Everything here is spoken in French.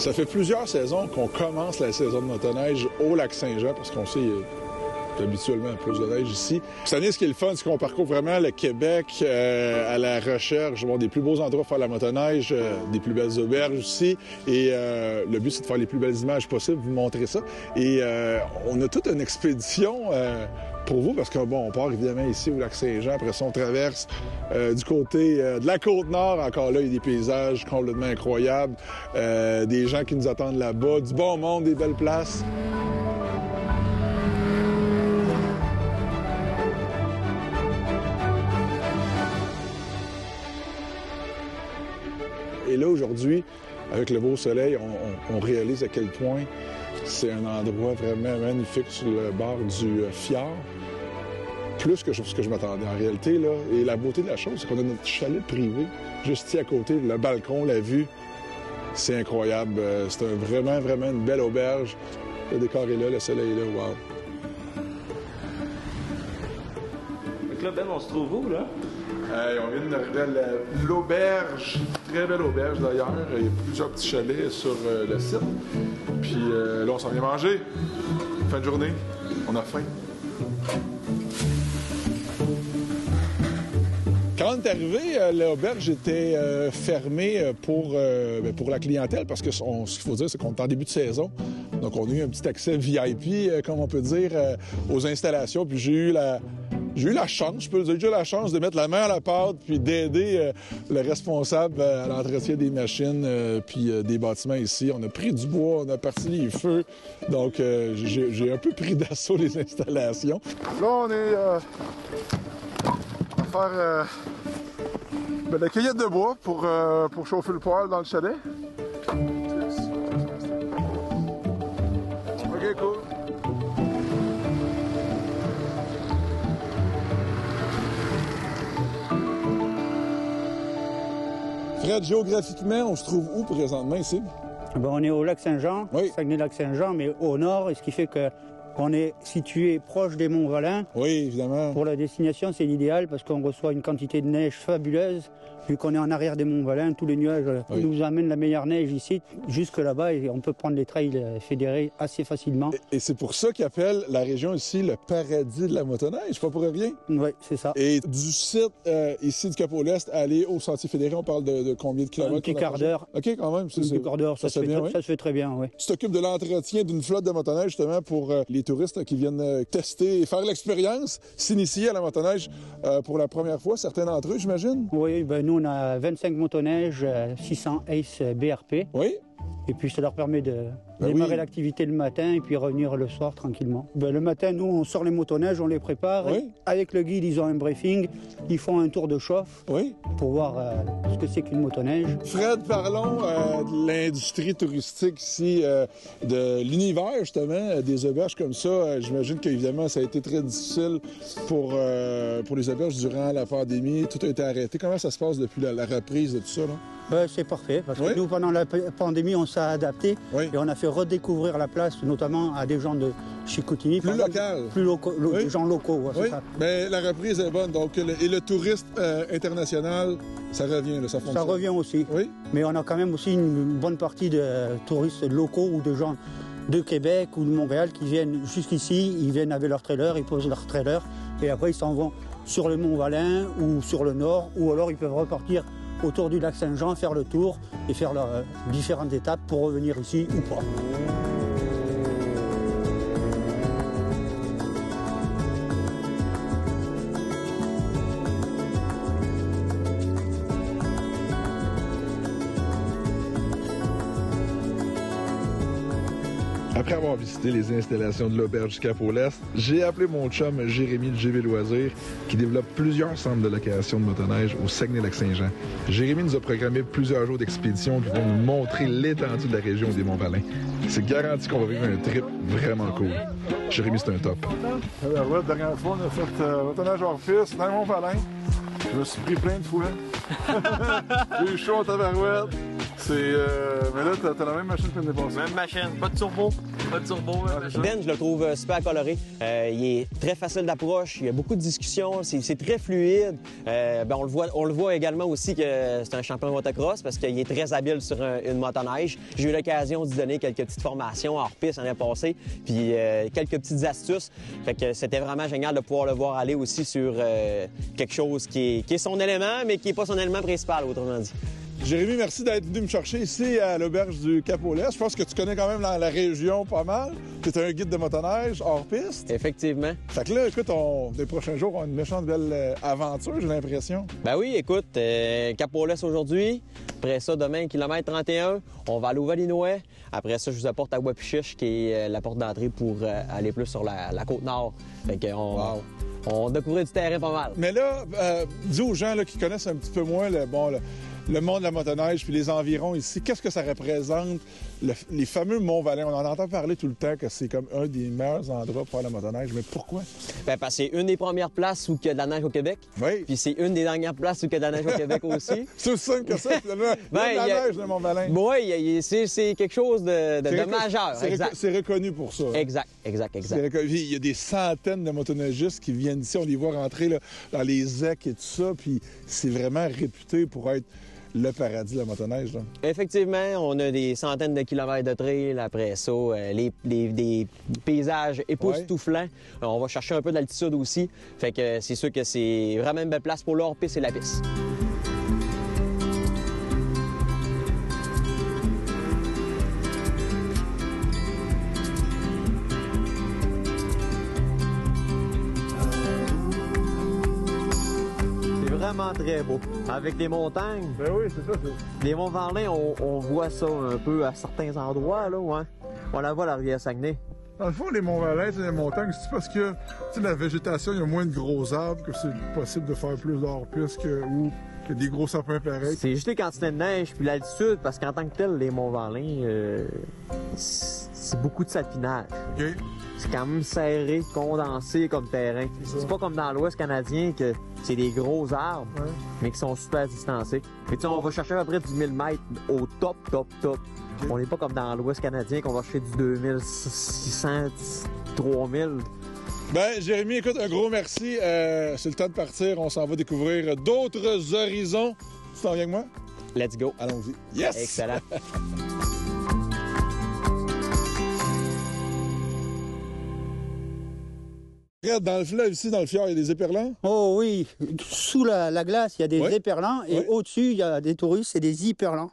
Ça fait plusieurs saisons qu'on commence la saison de motoneige au Lac-Saint-Jean, parce qu'on sait habituellement un peu de neige ici. Cette année, ce qui est le fun, c'est qu'on parcourt vraiment le Québec à la recherche des plus beaux endroits pour faire la motoneige, des plus belles auberges aussi. Et le but, c'est de faire les plus belles images possibles, vous montrer ça. Et on a toute une expédition pour vous, parce que on part évidemment ici au Lac-Saint-Jean. Après ça, on traverse du côté de la Côte-Nord. Encore là, il y a des paysages complètement incroyables, des gens qui nous attendent là-bas, du bon monde, des belles places. Et là, aujourd'hui, avec le beau soleil, on réalise à quel point c'est un endroit vraiment magnifique sur le bord du fjord. Plus que ce que je m'attendais en réalité, là. Et la beauté de la chose, c'est qu'on a notre chalet privé, juste ici à côté, le balcon, la vue. C'est incroyable. C'est vraiment une belle auberge. Le décor est là, le soleil est là, wow. Donc là, Ben, on se trouve où, là? On vient d'arriver à l'auberge, très belle auberge d'ailleurs. Il y a plusieurs petits chalets sur le site. Puis là, on s'en vient manger. Fin de journée, on a faim. Quand on est arrivé, l'auberge était fermée pour la clientèle parce que ce qu'il faut dire, c'est qu'on est en début de saison. Donc, on a eu un petit accès VIP, comme on peut dire, aux installations. Puis j'ai eu la chance, je peux le dire, j'ai eu la chance de mettre la main à la pâte puis d'aider le responsable à l'entretien des machines puis des bâtiments ici. On a pris du bois, on a parti les feux. Donc, j'ai un peu pris d'assaut les installations. Là, on est à faire la cueillette de bois pour chauffer le poêle dans le chalet. OK, cool. Fred, géographiquement, on se trouve où présentement ici? On est au Lac-Saint-Jean, oui. Saguenay-Lac-Saint-Jean, mais au nord, et ce qui fait qu'on est situé proche des Monts-Valin. Oui, évidemment. Pour la destination, c'est l'idéal parce qu'on reçoit une quantité de neige fabuleuse. Vu qu'on est en arrière des Monts-Valin, tous les nuages nous amènent la meilleure neige ici, jusque là-bas, et on peut prendre les trails fédérés assez facilement. Et c'est pour ça qu'ils appellent la région ici le paradis de la motoneige, pas pour rien. Oui, c'est ça. Et du site ici du Cap-au-Lest à aller au Sentier fédéré, on parle de combien de kilomètres? Un petit quart d'heure. OK, quand même. Un petit quart d'heure, ça se fait très bien, oui. Tu t'occupes de l'entretien d'une flotte de motoneige, justement, pour les touristes qui viennent tester et faire l'expérience, s'initier à la motoneige pour la première fois, certains d'entre eux, j'imagine? Oui, nous, on a 25 motoneiges, 600 Ace BRP. Oui. Et puis, ça leur permet de démarrer l'activité le matin et puis revenir le soir tranquillement. Le matin, nous, on sort les motoneiges, on les prépare. Oui. Avec le guide, ils ont un briefing. Ils font un tour de chauffe pour voir ce que c'est qu'une motoneige. Fred, parlons de l'industrie touristique ici, de l'univers, justement, des auberges comme ça. J'imagine qu'évidemment, ça a été très difficile pour les auberges durant la pandémie. Tout a été arrêté. Comment ça se passe depuis la reprise de tout ça, là? C'est parfait, parce que nous, pendant la pandémie, on s'est adapté et on a fait redécouvrir la place, notamment à des gens de Chicoutimi. Plus local. Des gens locaux, c'est ça. Mais la reprise est bonne, donc, et le tourisme international, ça revient, là, ça fonctionne. Ça revient aussi. Oui. Mais on a quand même aussi une bonne partie de touristes locaux ou de gens de Québec ou de Montréal qui viennent jusqu'ici, ils viennent avec leur trailer, ils posent leur trailer, et après ils s'en vont sur le Mont-Valin ou sur le nord, ou alors ils peuvent repartir autour du lac Saint-Jean, faire le tour et faire leurs différentes étapes pour revenir ici ou pas. Après avoir visité les installations de l'auberge du Cap-au-Lest, j'ai appelé mon chum Jérémy de GB Loisirs, qui développe plusieurs centres de location de motoneige au Saguenay-Lac-Saint-Jean. Jérémy nous a programmé plusieurs jours d'expédition qui vont nous montrer l'étendue de la région des Monts-Valin. C'est garanti qu'on va vivre un trip vraiment cool. Jérémy, c'est un top. La dernière fois, on a fait motoneige hors-piste dans les Monts-Valin. Je me suis pris plein de fois. J'ai eu chaud en tabarouette. Mais là, t'as la même machine que l'année passée. Même machine, pas de turbo. Pas de turbo, hein, Ben, je le trouve super coloré. Il est très facile d'approche, il y a beaucoup de discussions, c'est très fluide. On le voit également aussi que c'est un champion de motocross parce qu'il est très habile sur une motoneige. J'ai eu l'occasion d'y donner quelques petites formations hors piste l'année passée, puis quelques petites astuces. Fait que c'était vraiment génial de pouvoir le voir aller aussi sur quelque chose qui est son élément, mais qui n'est pas son élément principal, autrement dit. Jérémy, merci d'être venu me chercher ici à l'auberge du Cap-au-Lest. Je pense que tu connais quand même la région pas mal. Tu es un guide de motoneige hors piste. Effectivement. Fait que là, écoute, les prochains jours, on a une méchante belle aventure, j'ai l'impression. Ben oui, écoute, Cap-au-Lest aujourd'hui. Après ça, demain, kilomètre 31, on va aller au Valinois. Après ça, je vous apporte à Wapichiche, qui est la porte d'entrée pour aller plus sur la côte nord. Fait qu'on on découvrait du terrain pas mal. Mais là, dis aux gens là, qui connaissent un petit peu moins le monde de la motoneige puis les environs ici, qu'est-ce que ça représente, les fameux Mont-Valin? On en entend parler tout le temps que c'est comme un des meilleurs endroits pour faire la motoneige, mais pourquoi? Ben, parce que c'est une des premières places où il y a de la neige au Québec. Oui. Puis c'est une des dernières places où il y a de la neige au Québec aussi. C'est aussi simple que ça, finalement. Il y a de la neige, le Mont-Valin. Oui, c'est quelque chose de majeur. C'est reconnu pour ça. Exact. Il y a des centaines de motoneigistes qui viennent ici, on les voit rentrer là, dans les EC et tout ça, puis c'est vraiment réputé pour être le paradis de la motoneige. Là. Effectivement, on a des centaines de kilomètres de trail. Après ça, des paysages époustouflants. On va chercher un peu d'altitude aussi. Fait que c'est sûr que c'est vraiment une belle place pour le hors-piste et la piste. Vraiment très beau. Avec les montagnes. Ben oui, c'est ça. Les Monts-Valin, on voit ça un peu à certains endroits, là, ouais. On la voit, la rivière Saguenay. Dans le fond, les Monts-Valin, c'est les montagnes, c'est parce que la végétation, il y a moins de gros arbres, que c'est possible de faire plus d'hors-piste ou qu'il y a des gros sapins pareils. C'est juste les quantités de neige puis l'altitude, parce qu'en tant que tel, les Monts-Valin, c'est beaucoup de sapinage. OK. C'est quand même serré, condensé comme terrain. C'est pas comme dans l'Ouest canadien que c'est des gros arbres, mais qui sont super distancés. Mais tu sais, on va chercher à peu près du 1000 mètres au top. Okay. On n'est pas comme dans l'Ouest canadien qu'on va chercher du 2600, 3000. Ben, Jérémy, écoute, un gros merci. C'est le temps de partir. On s'en va découvrir d'autres horizons. Tu t'en viens avec moi? Let's go. Allons-y. Yes! Excellent. Regarde, dans le fleuve, ici, dans le fjord, il y a des éperlans? Oh oui, sous la glace, il y a des éperlans et au-dessus, il y a des touristes et des hyperlans.